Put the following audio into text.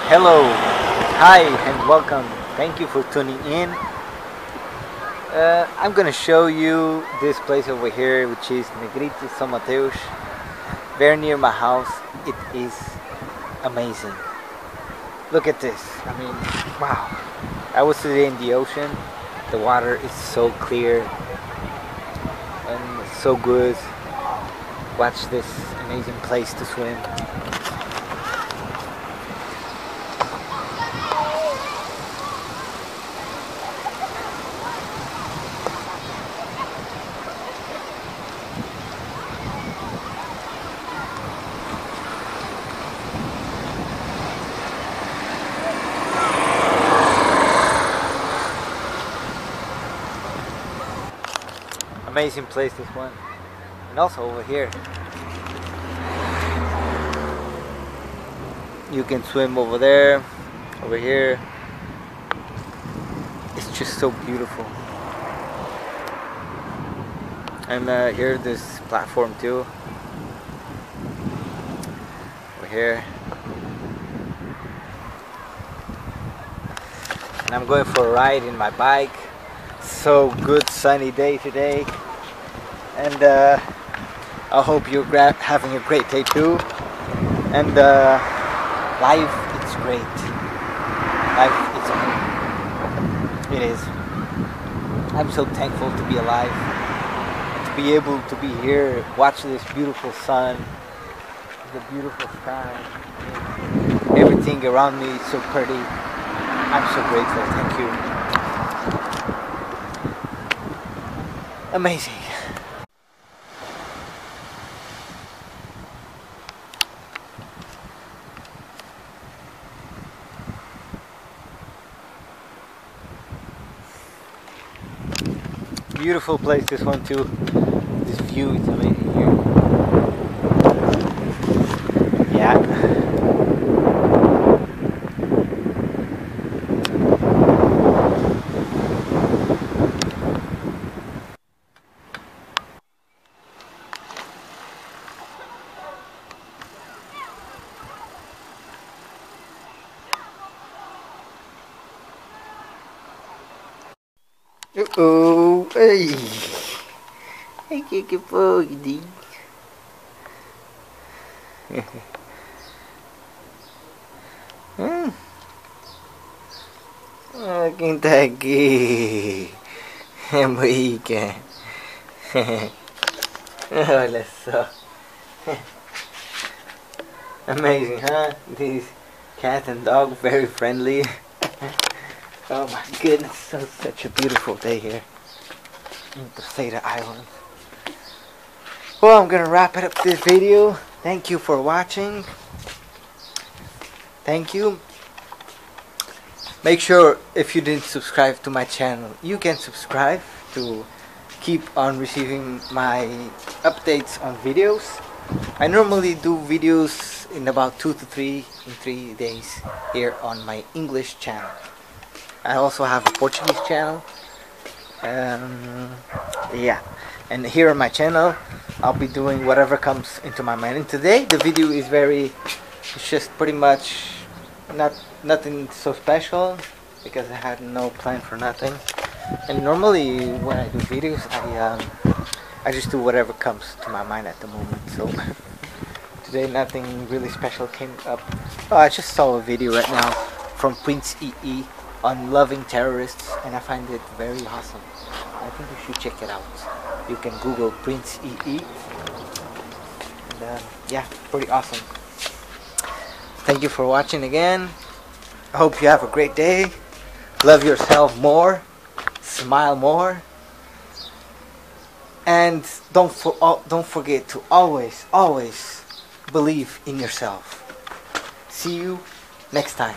Hello, hi, and welcome. Thank you for tuning in. I'm gonna show you this place over here, which is Terceira Mateus, very near my house. It is amazing. Look at this. I mean, wow. I was today in the ocean. The water is so clear and so good. Watch this amazing place to swim. Amazing place, this one. And also over here you can swim over there, over here. It's just so beautiful. And here this platform too, over here. And I'm going for a ride in my bike. So good sunny day today, and I hope you're having a great day too. And life, it's great. Life, it's amazing. It is. I'm so thankful to be alive, to be able to be here, watch this beautiful sun, the beautiful sky. Everything around me is so pretty. I'm so grateful. Thank you. Amazing. Beautiful place, this one too. This view is amazing here. Yeah. Uh-oh, hey. Ai, que foi, Ding? Ah, quem tá aqui? É Moica. Olha só. Amazing, huh? These cat and dog, very friendly. Oh my goodness, such a beautiful day here in Terceira Island. Well, I'm gonna wrap it up this video. Thank you for watching. Thank you. Make sure, if you didn't subscribe to my channel, you can subscribe to keep on receiving my updates on videos. I normally do videos in about 2 to 3 days here on my English channel. I also have a Portuguese channel. Yeah, and here on my channel I'll be doing whatever comes into my mind. And today the video is it's just pretty much nothing so special, because I had no plan for nothing. And normally when I do videos, I just do whatever comes to my mind at the moment. So today nothing really special came up. Oh, I just saw a video right now from Prince EE on loving terrorists, and I find it very awesome. I think you should check it out. You can Google Prince EE, and yeah, pretty awesome. Thank you for watching again. I hope you have a great day. Love yourself more, smile more, and don't forget to always believe in yourself. See you next time.